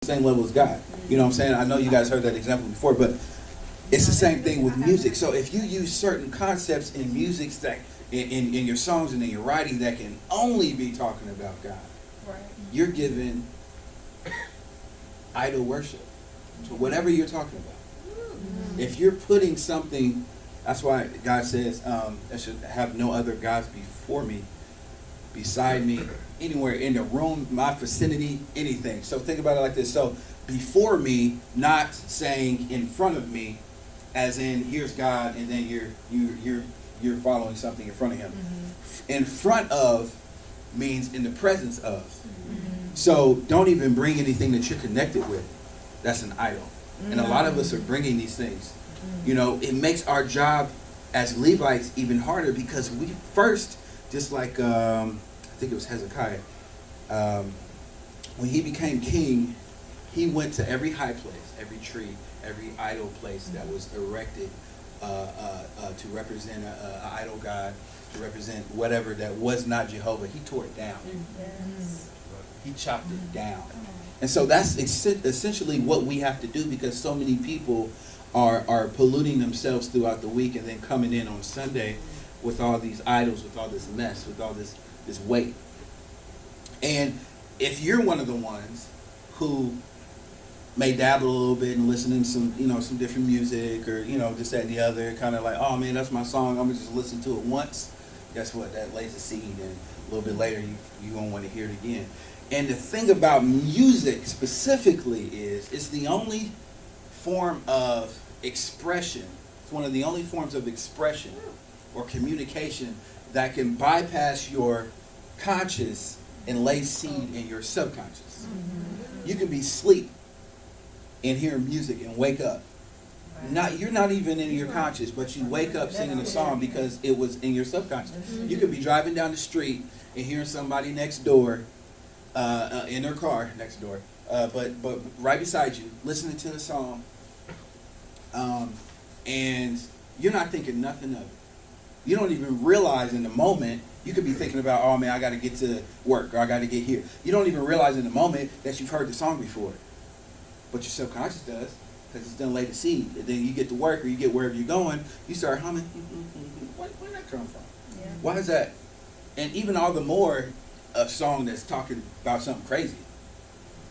same level as God. You know what I'm saying? I know you guys heard that example before, but it's the same thing with music. So if you use certain concepts in music that in your songs and in your writing that can only be talking about God, Right. you're giving idol worship to whatever you're talking about. If you're putting something, that's why God says, I should have no other gods before me, beside me, anywhere in the room, my vicinity, anything. So think about it like this. So before me, not saying in front of me, as in here's God, and then you're following something in front of Him. In front of means in the presence of. So don't even bring anything that you're connected with. That's an idol. And a lot of us are bringing these things. You know, it makes our job as Levites even harder because we first, just like I think it was Hezekiah, when he became king, he went to every high place, every tree, every idol place that was erected to represent an idol god, to represent whatever that was not Jehovah. He tore it down. Yes. He chopped it down. And so that's essentially what we have to do, because so many people are polluting themselves throughout the week and then coming in on Sunday with all these idols, with all this mess, with all this weight. And if you're one of the ones who may dabble a little bit and listen to some different music, or this, that, and the other, kind of like, oh man, that's my song, I'm gonna just listen to it once. Guess what? That lays a seed, and a little bit later you gonna want to hear it again. And the thing about music specifically is it's the only form of expression. It's one of the only forms of expression or communication that can bypass your conscious and lay seed in your subconscious. You can be asleep and hear music and wake up. You're not even in your conscious, but you wake up singing a song because it was in your subconscious. You could be driving down the street and hearing somebody next door, in their car next door, but right beside you, listening to the song, and you're not thinking nothing of it. You don't even realize in the moment. You could be thinking about, oh man, I got to get to work, or I got to get here. You don't even realize in the moment that you've heard the song before, but your subconscious does, because it's done laid the seed. And then you get to work, or you get wherever you're going, you start humming. Where did that come from? Yeah. Why is that? And even all the more a song that's talking about something crazy.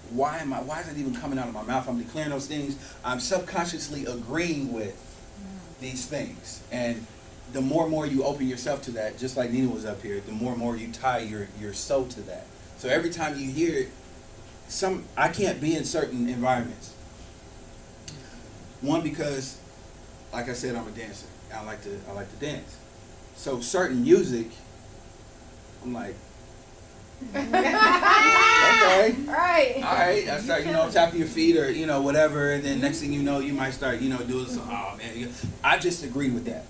Why is it even coming out of my mouth? I'm declaring those things. I'm subconsciously agreeing with these things. And the more and more you open yourself to that, just like Nina was up here, the more and more you tie your soul to that. So every time you hear it, I can't be in certain environments. One, because, like I said, I'm a dancer. I like to dance. So certain music, I'm like, okay, all right. I start, tapping your feet, or whatever, and then next thing you know, you might start, doing some. Oh man, I just agree with that.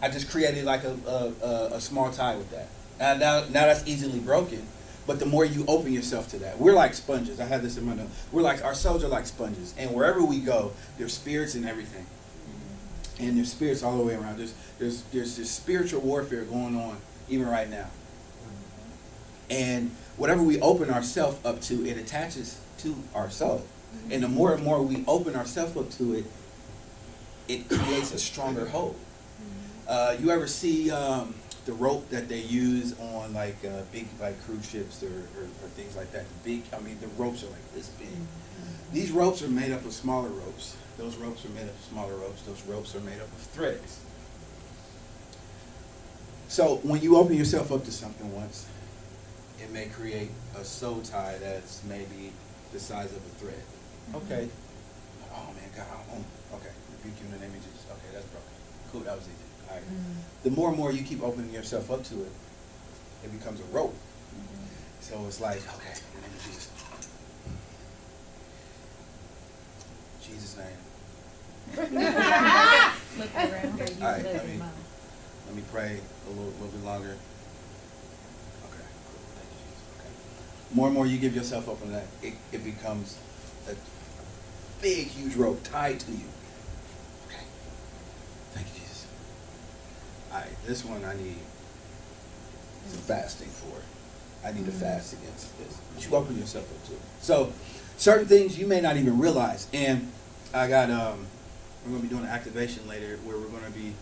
I just created like a small tie with that. And now that's easily broken. But the more you open yourself to that, we're like sponges. I had this in my notes. Our souls are like sponges, and wherever we go, there's spirits and everything, and there's spirits all the way around. There's this spiritual warfare going on even right now. And whatever we open ourselves up to, it attaches to our soul. And the more and more we open ourselves up to it, it creates a stronger hold. You ever see the rope that they use on big cruise ships or things like that? The ropes are like this big. These ropes are made up of smaller ropes. Those ropes are made up of smaller ropes. Those ropes are made up of threads. So when you open yourself up to something once, it may create a soul tie that's maybe the size of a thread. Okay. Oh man, God, okay. Rebuke you in the name of Jesus. Okay, that's broken. Cool, that was easy. All right. The more and more you keep opening yourself up to it, it becomes a rope. So it's like, okay, in the name of Jesus. Jesus' name. Look around here. All right, let me pray a little bit longer. Okay, cool. Thank you, Jesus. Okay. More and more you give yourself up on that, it becomes a big, huge rope tied to you. Okay. Thank you, Jesus. All right, this one I need some fasting for. I need to fast against this. But you open yourself up to it. certain things you may not even realize. And I got we're going to be doing an activation later where we're going to be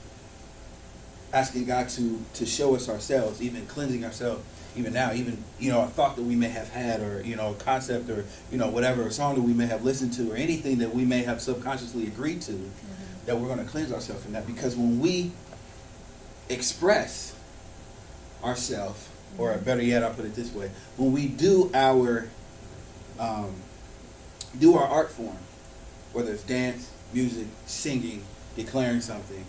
asking God to show us ourselves, even cleansing ourselves, even now, even, a thought that we may have had, or, a concept, or, whatever, a song that we may have listened to, or anything that we may have subconsciously agreed to, that we're going to cleanse ourselves from that. Because when we express ourselves, or better yet, I'll put it this way, when we do our art form, whether it's dance, music, singing, declaring something,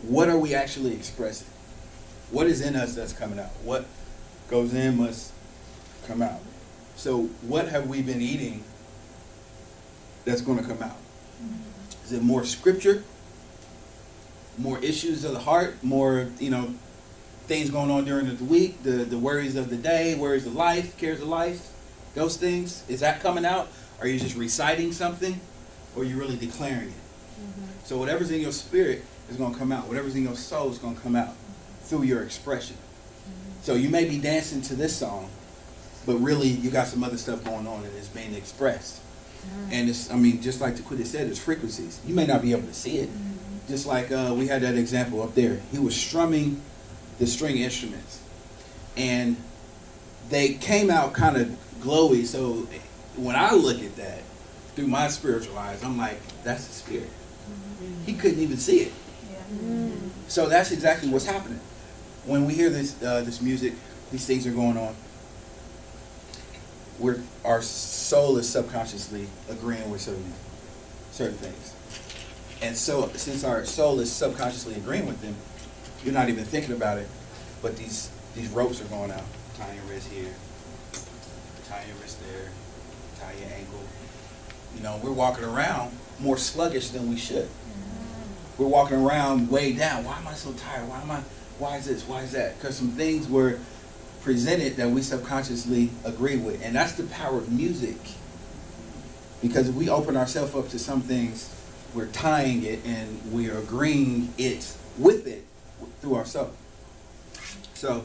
what are we actually expressing? What is in us that's coming out? What goes in must come out. So what have we been eating that's going to come out? Is it more scripture? More issues of the heart? More, things going on during the week? The worries of the day, worries of life, cares of life? Those things? Is that coming out? Are you just reciting something? Or are you really declaring it? So whatever's in your spirit is going to come out. Whatever's in your soul is going to come out through your expression. So you may be dancing to this song, but really you got some other stuff going on and it's being expressed. And it's, just like Taquita said, it's frequencies. You may not be able to see it. Just like we had that example up there. He was strumming the string instruments. And they came out kind of glowy. So when I look at that through my spiritual eyes, I'm like, that's the spirit. He couldn't even see it. So that's exactly what's happening. When we hear this music, these things are going on, our soul is subconsciously agreeing with certain things. And so since our soul is subconsciously agreeing with them, you're not even thinking about it, but these ropes are going out. Tie your wrist here, tie your wrist there, tie your ankle. We're walking around more sluggish than we should. We're walking around way down. Why am I so tired? Why is this? Why is that? Because some things were presented that we subconsciously agree with. And that's the power of music. Because if we open ourselves up to some things, we're tying it and we're agreeing it with it through ourselves. So